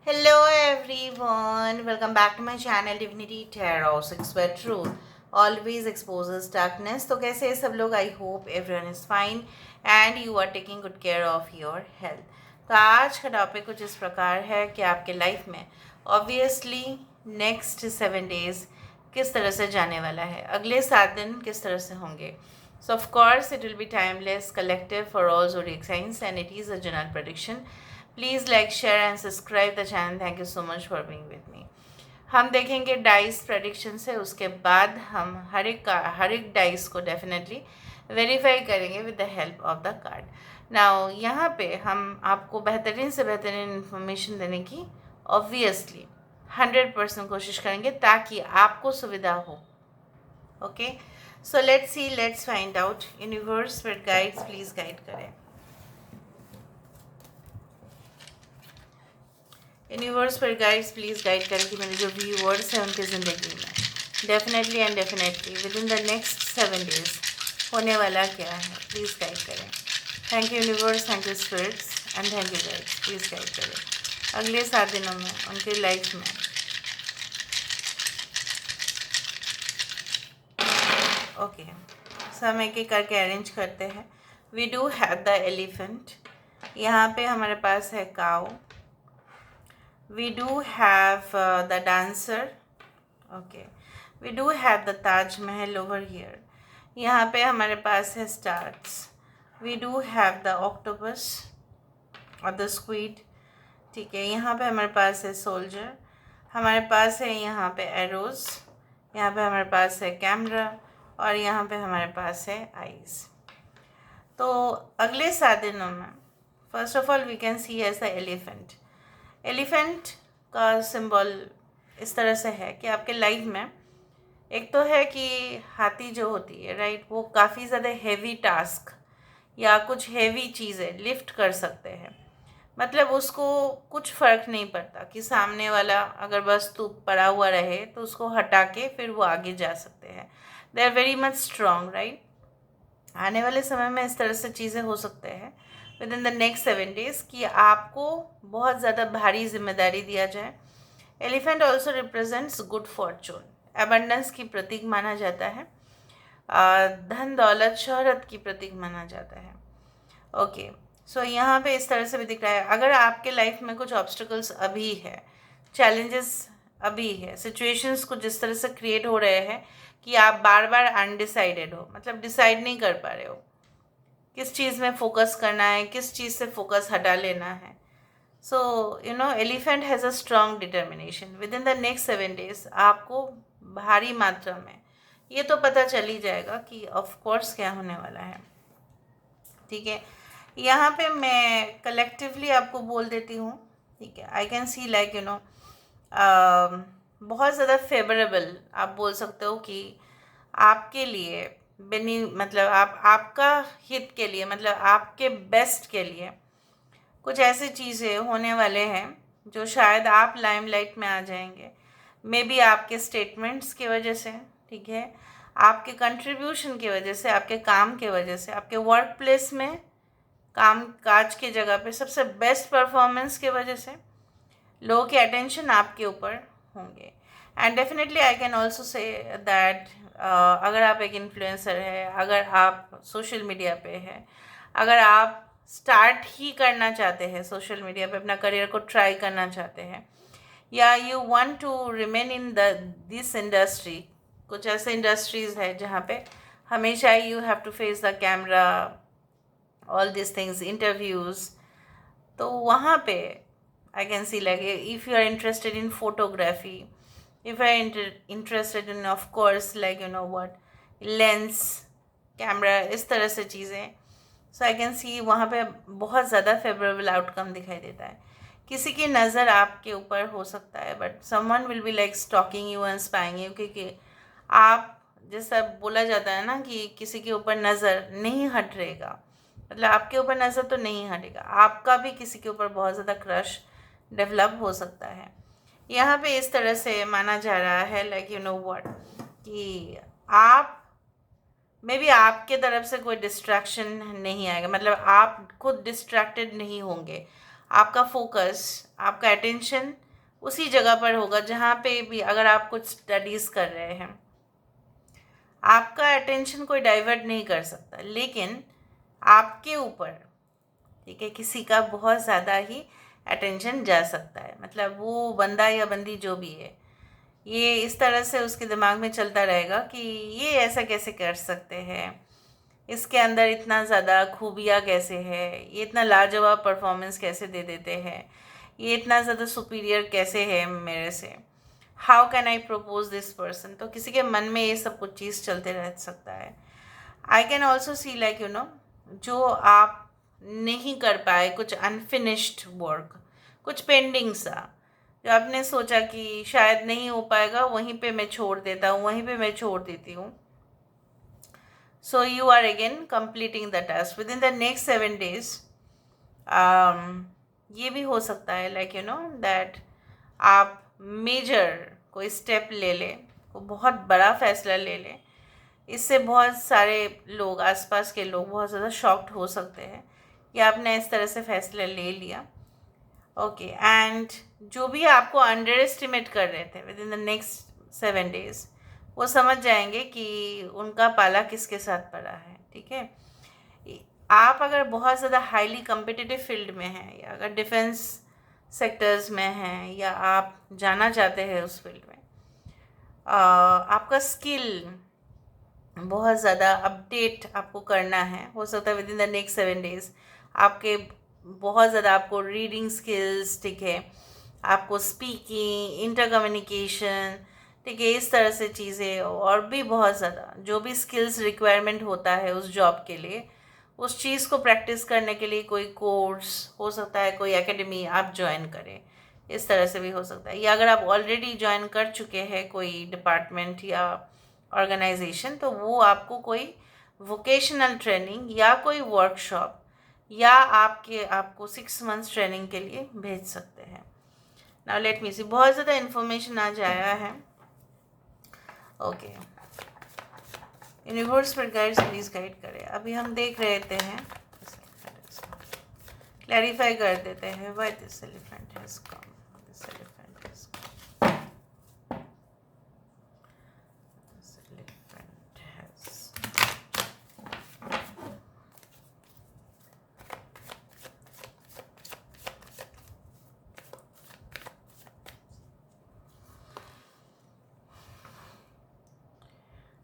Hello everyone, welcome back to my channel Divinity Tarot 6 where truth always exposes darkness. तो कैसे हैं सब लोग? I hope everyone is fine and you are taking good care of your health. तो आज का topic कुछ इस प्रकार है कि आपके लाइफ में ऑब्वियसली नेक्स्ट 7 डेज किस तरह से जाने वाला है, अगले 7 दिन किस तरह से होंगे. So of course it will be timeless, collective for all zodiac signs and it is a general prediction. Please like share and subscribe the channel. Thank you so much for being with me. हम देखेंगे dice prediction से, उसके बाद हम हर एक dice को definitely verify करेंगे with the help of the card. Now यहाँ पे हम आपको बेहतरीन से बेहतरीन इन्फॉर्मेशन देने की ऑब्वियसली 100% कोशिश करेंगे ताकि आपको सुविधा हो. Okay, so let's see, let's find out. Universe spirit guides please guide करें. यूनिवर्स पर गाइड्स प्लीज़ गाइड करें कि मेरे जो व्यूअर्स हैं उनकी ज़िंदगी में definitely and definitely within the next 7 days होने वाला क्या है. प्लीज़ गाइड करें. Thank you universe, thank you spirits and thank you guides. Please guide करें अगले 7 दिनों में उनकी लाइफ में. ओके, सो हम एक एक करके अरेंज करते हैं. We do have the elephant. यहाँ पे हमारे पास है काऊ. We do have the dancer. Okay, we do have the Taj Mahal over here. यहाँ पे हमारे पास है stars. We do have the octopus और the squid. ठीक है, यहाँ पे हमारे पास है soldier. हमारे पास है यहाँ पे arrows. यहाँ पे हमारे पास है camera और यहाँ पे हमारे पास है eyes. तो अगले 7 दिनों में first of all we can see as the elephant. Elephant का सिंबल इस तरह से है कि आपके लाइफ में एक तो है कि हाथी जो होती है राइट, वो काफ़ी ज़्यादा हेवी टास्क या कुछ हेवी चीज़ें लिफ्ट कर सकते हैं. मतलब उसको कुछ फ़र्क नहीं पड़ता कि सामने वाला अगर वस्तु पड़ा हुआ रहे तो उसको हटा के फिर वो आगे जा सकते हैं. They are very much strong right. आने वाले समय में इस तरह से चीज़ें हो सकते हैं with in the next 7 days कि आपको बहुत ज़्यादा भारी जिम्मेदारी दिया जाए. Elephant also represents good Fortune. Abundance की प्रतीक माना जाता है. धन दौलत शोहरत की प्रतीक माना जाता है. ओके, सो यहाँ पे इस तरह से भी दिख रहा है. अगर आपके लाइफ में कुछ ऑब्स्टिकल्स अभी है, चैलेंजेस अभी है, सिचुएशंस कुछ इस तरह से क्रिएट हो रहे हैं कि आप बार बार अनडिसाइडेड हो, मतलब डिसाइड नहीं कर पा रहे हो किस चीज़ में फोकस करना है, किस चीज़ से फोकस हटा लेना है. So you know elephant has a strong determination. With in the next 7 days आपको भारी मात्रा में ये तो पता चल ही जाएगा कि ऑफ कोर्स क्या होने वाला है. ठीक है, यहाँ पे मैं कलेक्टिवली आपको बोल देती हूँ. ठीक है, आई can see like you know बहुत ज़्यादा फेवरेबल आप बोल सकते हो कि आपके लिए मतलब आपका हित के लिए, मतलब आपके बेस्ट के लिए कुछ ऐसी चीज़ें होने वाले हैं जो शायद आप लाइमलाइट में आ जाएंगे. मे बी आपके स्टेटमेंट्स की वजह से, ठीक है, आपके कंट्रीब्यूशन की वजह से, आपके काम के वजह से, आपके वर्क प्लेस में काम काज की जगह पे सबसे बेस्ट परफॉर्मेंस की वजह से लोगों के अटेंशन आपके ऊपर होंगे. And definitely I can also say that अगर आप एक इन्फ्लुएंसर है, अगर आप सोशल मीडिया पे है, अगर आप स्टार्ट ही करना चाहते हैं सोशल मीडिया पे, अपना करियर को ट्राई करना चाहते हैं, या you want to remain in this industry. कुछ ऐसे इंडस्ट्रीज़ है जहाँ पे हमेशा you have to face the camera, all this things, interviews. तो वहाँ पे I can see like if you are interested in photography, if I interested in of course like you know what lens camera, इस तरह से चीज़ें. सो आई can सी वहाँ पे बहुत ज़्यादा फेवरेबल आउटकम दिखाई देता है. किसी की नज़र आपके ऊपर हो सकता है but someone will be like stalking you and spying you, क्योंकि आप जैसा बोला जाता है ना कि किसी के ऊपर नज़र नहीं हट रहेगा, मतलब आपके ऊपर नज़र तो नहीं हटेगा, आपका भी किसी के ऊपर बहुत ज़्यादा क्रश डेवलप हो सकता है. यहाँ पे इस तरह से माना जा रहा है लाइक यू नो व्हाट कि आप मे बी आपके तरफ से कोई डिस्ट्रैक्शन नहीं आएगा, मतलब आप खुद डिस्ट्रैक्टेड नहीं होंगे. आपका फोकस, आपका अटेंशन उसी जगह पर होगा जहाँ पे भी अगर आप कुछ स्टडीज़ कर रहे हैं, आपका अटेंशन कोई डाइवर्ट नहीं कर सकता। लेकिन आपके ऊपर, ठीक है, किसी का बहुत ज़्यादा ही अटेंशन जा सकता है, मतलब वो बंदा या बंदी जो भी है, ये इस तरह से उसके दिमाग में चलता रहेगा कि ये ऐसा कैसे कर सकते हैं, इसके अंदर इतना ज़्यादा खूबियाँ कैसे है, ये इतना लाजवाब परफॉर्मेंस कैसे दे देते हैं, ये इतना ज़्यादा सुपीरियर कैसे है मेरे से, how can I propose this person. तो किसी के मन में ये सब कुछ चीज़ चलते रह सकता है। I can also see like जो आप नहीं कर पाए, कुछ अनफिनिश्ड वर्क, कुछ पेंडिंग सा, जो आपने सोचा कि शायद नहीं हो पाएगा, वहीं पे मैं छोड़ देता हूँ, वहीं पे मैं छोड़ देती हूँ। So you are again completing the task within the next 7 days। ये भी हो सकता है लाइक दैट आप मेजर कोई स्टेप ले लें, कोई बहुत बड़ा फैसला ले लें। इससे बहुत सारे लोग, आसपास के लोग बहुत ज़्यादा शॉक्ड हो सकते हैं कि आपने इस तरह से फैसला ले लिया। ओके, एंड जो भी आपको अंडर एस्टिमेट कर रहे थे with in the next 7 days, वो समझ जाएंगे कि उनका पाला किसके साथ पड़ा है। ठीक है, आप अगर बहुत ज़्यादा हाईली कम्पिटिटिव फील्ड में हैं, या अगर डिफेंस सेक्टर्स में हैं, या आप जाना चाहते हैं उस फील्ड में, आपका स्किल बहुत ज़्यादा अपडेट आपको करना है। हो सकता है with in the next 7 days आपके बहुत ज़्यादा, आपको रीडिंग स्किल्स, ठीक है, आपको स्पीकिंग, इंटर कम्युनिकेशन, ठीक है, इस तरह से चीज़ें, और भी बहुत ज़्यादा जो भी स्किल्स रिक्वायरमेंट होता है उस जॉब के लिए, उस चीज़ को प्रैक्टिस करने के लिए कोई कोर्स हो सकता है, कोई एकेडमी आप ज्वाइन करें। इस तरह से भी हो सकता है, या अगर आप ऑलरेडी ज्वाइन कर चुके हैं कोई डिपार्टमेंट या ऑर्गेनाइजेशन, तो वो आपको कोई वोकेशनल ट्रेनिंग या कोई वर्कशॉप, या आपको 6 months ट्रेनिंग के लिए भेज सकते हैं। नाउ लेट मी सी, बहुत ज़्यादा इन्फॉर्मेशन आज आया है। ओके, यूनिवर्स पर गाइड, प्लीज गाइड करें। अभी हम देख रहे थे हैं, क्लैरिफाई कर देते हैं, why this elephant has come, this elephant has come, this elephant has,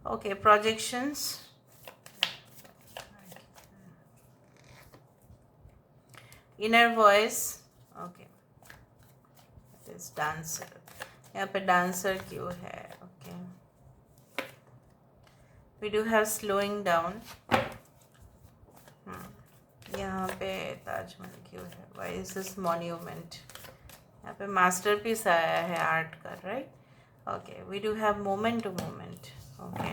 okay, projections, inner voice, okay, this dancer, यहाँ पे dancer क्यों है, okay, we do have slowing down, यहाँ पे ताजमहल क्यों है, why is this monument, यहाँ पे masterpiece आया है आर्ट का, right, okay, we do have moment to moment, okay,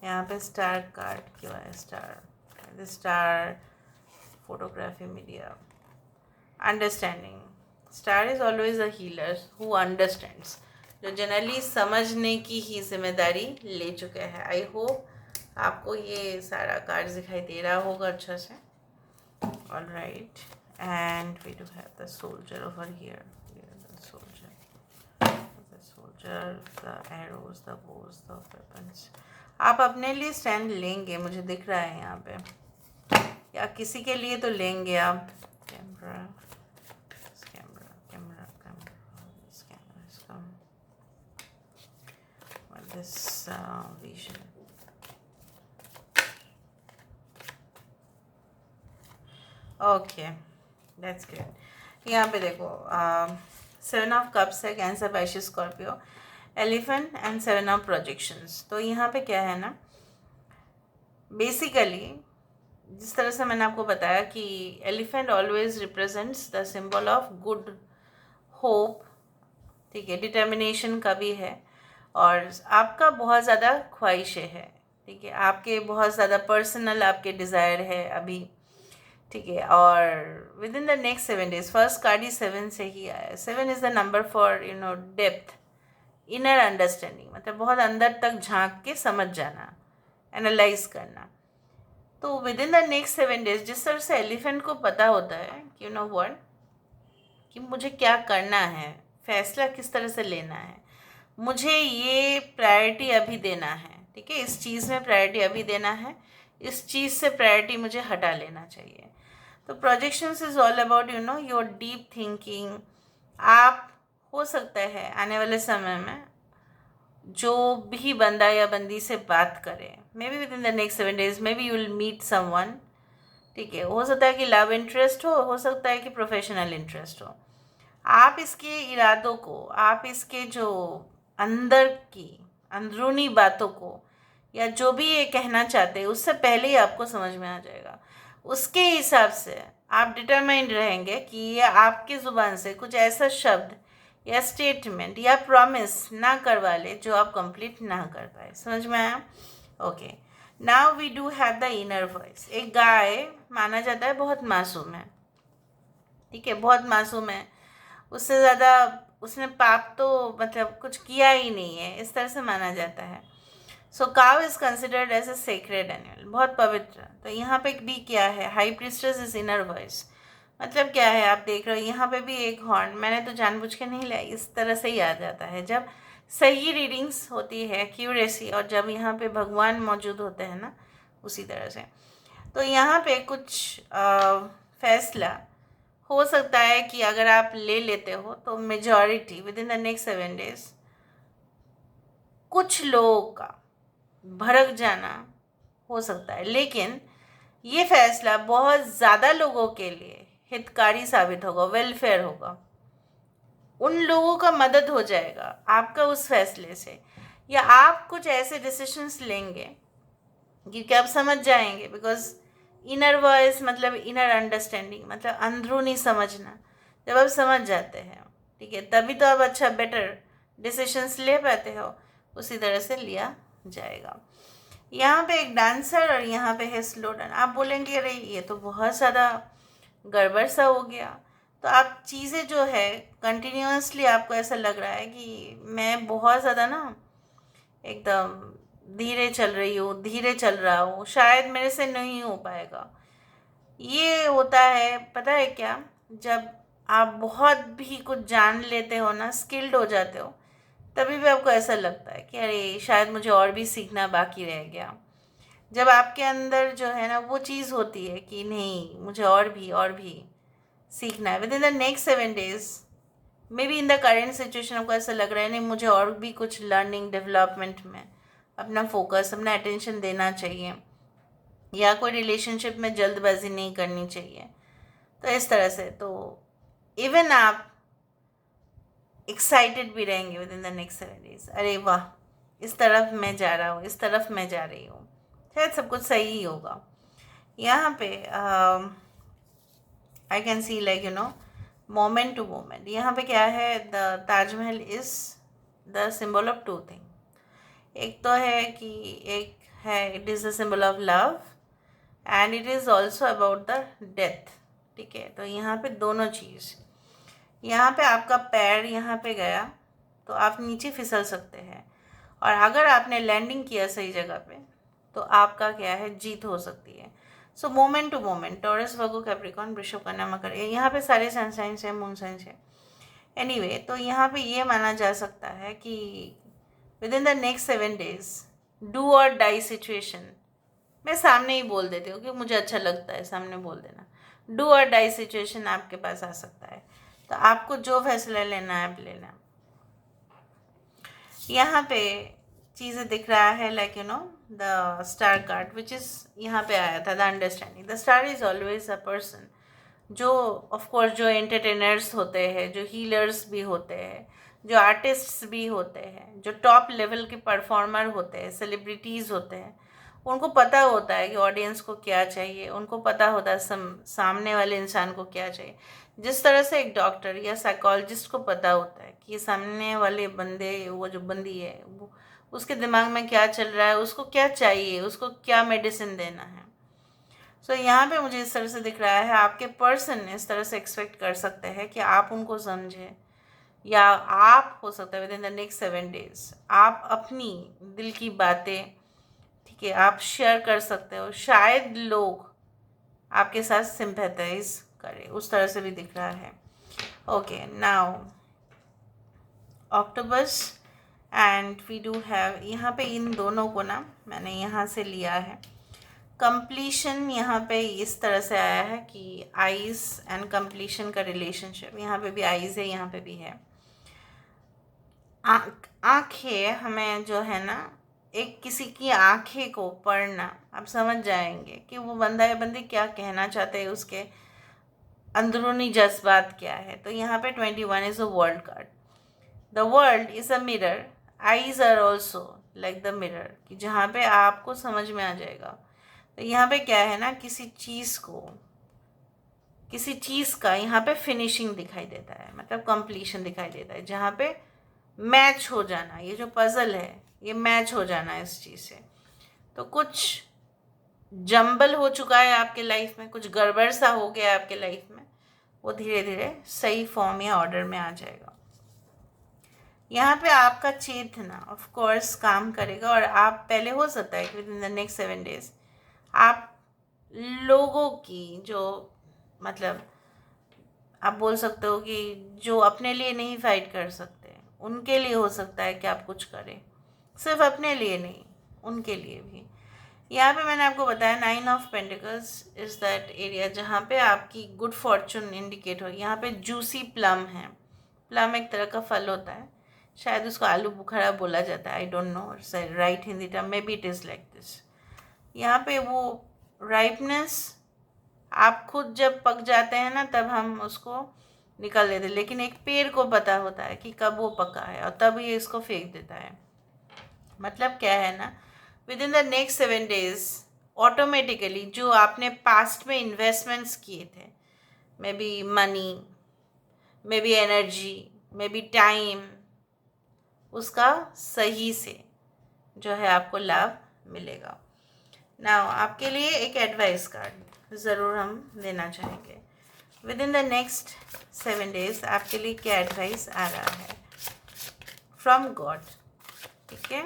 यहाँ पे स्टार कार्ड क्यों है, star, star photography media, understanding, star is always a healer who understands, जो जनरली समझने की ही जिम्मेदारी ले चुके हैं। आई होप आपको ये सारा कार्ड दिखाई दे रहा होगा अच्छा से। Alright, and we do have the soldier over here, the arrows, the bows, the weapons। आप अपने लिए स्टैंड लेंगे, मुझे दिख रहा है यहाँ पे, या किसी के लिए तो लेंगे आप। Camera, camera, camera, camera, this camera is come, this vision। Okay, that's great. यहाँ पे देखो 7 of Cups है, cancer, Pisces, Scorpio, elephant and 7 of projections. तो यहाँ पे क्या है ना, बेसिकली जिस तरह से मैंने आपको बताया कि elephant always represents the symbol of good hope, ठीक है, डिटर्मिनेशन का भी है, और आपका बहुत ज़्यादा ख्वाहिशें है, ठीक है, आपके बहुत ज़्यादा पर्सनल आपके डिज़ायर है अभी, ठीक है, और within the next 7 days, first card ही 7 से ही आया। 7 is the number for depth, inner understanding, मतलब बहुत अंदर तक झांक के समझ जाना, एनालाइज करना। तो with in the next 7 days, जिस तरह से एलिफेंट को पता होता है कि व्हाट, कि मुझे क्या करना है, फैसला किस तरह से लेना है, मुझे ये प्रायोरिटी अभी देना है, ठीक है, इस चीज़ में प्रायोरिटी अभी देना है, इस चीज़ से प्रायोरिटी मुझे हटा लेना चाहिए। तो projections is all about your deep thinking. आप हो सकता है आने वाले समय में जो भी बंदा या बंदी से बात करे, maybe within the next 7 days, maybe you will meet someone, ठीक है, हो सकता है कि लव इंटरेस्ट हो सकता है कि प्रोफेशनल इंटरेस्ट हो। आप इसके इरादों को, आप इसके जो अंदर की अंदरूनी बातों को, या जो भी ये कहना चाहते हैं, उससे पहले ही आपको समझ में आ जाएगा। उसके हिसाब से आप डिटरमाइंड रहेंगे कि ये आपकी ज़ुबान से कुछ ऐसा शब्द या स्टेटमेंट या प्रॉमिस ना करवा ले जो आप कंप्लीट ना कर पाए। समझ में आया? Okay, now we do have the inner voice. एक गाय माना जाता है बहुत मासूम है, ठीक है, बहुत मासूम है, उससे ज़्यादा उसने पाप तो मतलब कुछ किया ही नहीं है, इस तरह से माना जाता है। So cow is considered as a sacred animal, बहुत पवित्र। तो यहाँ पे भी क्या है, high priestess is inner voice, मतलब क्या है, आप देख रहे हो यहाँ पे भी एक हॉर्न, मैंने तो जानबूझ के नहीं लिया, इस तरह से ही आ जाता है जब सही रीडिंग्स होती है, एक्यूरेसी, और जब यहाँ पे भगवान मौजूद होते हैं ना, उसी तरह से। तो यहाँ पे कुछ फैसला हो सकता है कि अगर आप ले लेते हो तो majority with in the next 7 days कुछ लोगों का भड़क जाना हो सकता है, लेकिन ये फैसला बहुत ज़्यादा लोगों के लिए हितकारी साबित होगा, वेलफेयर होगा, उन लोगों का मदद हो जाएगा आपका उस फैसले से, या आप कुछ ऐसे डिसीशंस लेंगे क्योंकि आप समझ जाएंगे, बिकॉज इनर वॉइस मतलब इनर अंडरस्टैंडिंग, मतलब अंदरूनी समझना। जब आप समझ जाते हैं, ठीक है, तभी तो आप अच्छा बेटर डिसीशंस ले पाते हो, उसी तरह से लिया जाएगा। यहाँ पे एक डांसर और यहाँ पे है स्लो डांस। आप बोलेंगे अरे ये तो बहुत ज़्यादा गड़बड़ सा हो गया, तो आप चीज़ें जो है कंटिन्यूसली आपको ऐसा लग रहा है कि मैं बहुत ज़्यादा ना एकदम धीरे चल रही हूँ, धीरे चल रहा हूँ, शायद मेरे से नहीं हो पाएगा। ये होता है, पता है क्या, जब आप बहुत भी कुछ जान लेते हो ना, स्किल्ड हो जाते हो, तभी भी आपको ऐसा लगता है कि अरे शायद मुझे और भी सीखना बाकी रह गया। जब आपके अंदर जो है ना वो चीज़ होती है कि नहीं, मुझे और भी सीखना है, with in the next 7 days, may be in the current situation आपको ऐसा लग रहा है नहीं, मुझे और भी कुछ लर्निंग डेवलपमेंट में अपना फोकस, अपना अटेंशन देना चाहिए, या कोई रिलेशनशिप में जल्दबाजी नहीं करनी चाहिए। तो इस तरह से तो इवन आप एक्साइटेड भी रहेंगे with in the next 7 days, अरे वाह, इस तरफ मैं जा रहा हूँ, इस तरफ मैं जा रही हूँ, शायद सब कुछ सही ही होगा। यहाँ पे I can see like moment to moment. यहाँ पे क्या है, the Taj Mahal is the symbol of two thing. एक तो है कि एक है it is the symbol of love and it is also about the death, ठीक है। तो यहाँ पे दोनों चीज़, यहाँ पे आपका पैर यहाँ पे गया तो आप नीचे फिसल सकते हैं, और अगर आपने लैंडिंग किया सही जगह पे तो आपका क्या है, जीत हो सकती है। So moment to moment, Taurus, Virgo, Capricorn, वृषभ, कन्या, मकर, यहाँ पे सारे सन साइंस है, मून साइंस है। एनीवे, तो यहाँ पे ये माना जा सकता है कि within the next 7 days do or die situation, मैं सामने ही बोल देती हूँ क्योंकि मुझे अच्छा लगता है सामने बोल देना, डू और डाई सिचुएशन आपके पास आ सकता है। तो आपको जो फैसला लेना है आप लेना। यहाँ पे चीज़ें दिख रहा है like the star card which is यहाँ पे आया था, the understanding. The star is always a person जो ऑफकोर्स जो एंटरटेनर्स होते हैं, जो हीलर्स भी होते हैं, जो आर्टिस्ट्स भी होते हैं, जो टॉप लेवल के परफॉर्मर होते हैं, सेलिब्रिटीज़ होते हैं, उनको पता होता है कि ऑडियंस को क्या चाहिए, उनको पता होता है सामने वाले इंसान को क्या चाहिए। जिस तरह से एक डॉक्टर या साइकोलॉजिस्ट को पता होता है कि सामने वाले बंदे, वो जो बंदी है, वो उसके दिमाग में क्या चल रहा है, उसको क्या चाहिए, उसको क्या मेडिसिन देना है। सो यहाँ पे मुझे इस तरह से दिख रहा है, आपके पर्सन इस तरह से एक्सपेक्ट कर सकते हैं कि आप उनको समझें, या आप हो सकता है with in the next 7 days आप अपनी दिल की बातें, ठीक है, आप शेयर कर सकते हो, शायद लोग आपके साथ सिंपैथाइज करें, उस तरह से भी दिख रहा है। Okay, now octopus and we do have, यहाँ पे इन दोनों को ना मैंने यहाँ से लिया है. कंप्लीशन यहाँ पे इस तरह से आया है कि आइज़ एंड कंप्लीशन का रिलेशनशिप, यहाँ पे भी आइज़ है, यहाँ पे भी है. आँखें हमें जो है ना, एक किसी की आँखें को पढ़ना, आप समझ जाएंगे कि वो बंदा या बंदी क्या कहना चाहते हैं, उसके अंदरूनी जज्बात क्या है. तो यहाँ पे 21 is a world card. The world is a mirror, eyes are also like the mirror, कि जहाँ पे आपको समझ में आ जाएगा. तो यहाँ पे क्या है ना, किसी चीज़ का यहाँ पे फिनिशिंग दिखाई देता है, मतलब कंप्लीशन दिखाई देता है, जहाँ पे मैच हो जाना, ये जो पजल है ये मैच हो जाना है इस चीज़ से. तो कुछ जंबल हो चुका है आपके लाइफ में, कुछ गड़बड़ सा हो गया है आपके लाइफ में, वो धीरे धीरे सही फॉर्म या ऑर्डर में आ जाएगा. यहाँ पे आपका चेतना ऑफ कोर्स काम करेगा, और आप पहले हो सकता है कि within the next 7 days आप लोगों की जो, मतलब आप बोल सकते हो कि जो अपने लिए नहीं फाइट कर सकते, उनके लिए हो सकता है कि आप कुछ करें. सिर्फ अपने लिए नहीं, उनके लिए भी. यहाँ पे मैंने आपको बताया 9 of pentacles is that area जहाँ पे आपकी गुड फॉर्चून इंडिकेट हो. यहाँ पे जूसी प्लम है. प्लम एक तरह का फल होता है, शायद उसको आलू बुखारा बोला जाता है, I don't know right Hindi term, may be it is like this. यहाँ पे वो राइपनेस, आप खुद जब पक जाते हैं ना तब हम उसको निकाल लेते हैं, लेकिन एक पेड़ को पता होता है कि कब वो पका है और तब ये इसको फेंक देता है. मतलब क्या है ना, with in the next 7 days automatically जो आपने पास्ट में इन्वेस्टमेंट्स किए थे, may be money, may be energy, may be time, उसका सही से जो है आपको लाभ मिलेगा. नाउ आपके लिए एक एडवाइस कार्ड ज़रूर हम देना चाहेंगे. With in the next 7 days आपके लिए क्या एडवाइस आ रहा है फ्रॉम गॉड. ठीक है,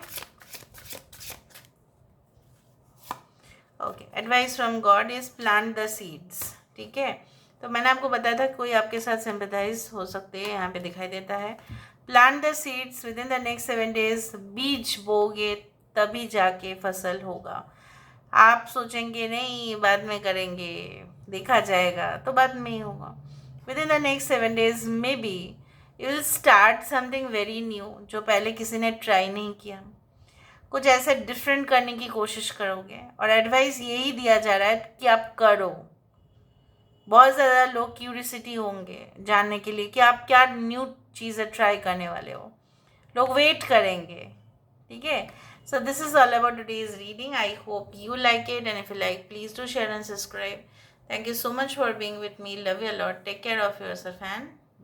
okay. Advice from God is plant the seeds. ठीक है, तो मैंने आपको बताया था कोई आपके साथ सिंपैथाइज हो सकते हैं, यहाँ पे दिखाई देता है. Plant the seeds with in the next 7 days. बीज बोगे तभी जाके फसल होगा. आप सोचेंगे नहीं बाद में करेंगे, देखा जाएगा, तो बाद में ही होगा. With in the next 7 days maybe you will start something very new, जो पहले किसी ने ट्राई नहीं किया. कुछ ऐसे डिफरेंट करने की कोशिश करोगे, और एडवाइस यही दिया जा रहा है कि आप करो. बहुत ज़्यादा लोग क्यूरियसिटी होंगे जानने के लिए कि आप क्या न्यू चीज़ें ट्राई करने वाले हो. लोग वेट करेंगे. ठीक है, so this is all about today's reading. I hope you like it, and if you like, please do share and subscribe. Thank you so much for being with me. Love you a lot. Take care of yourself and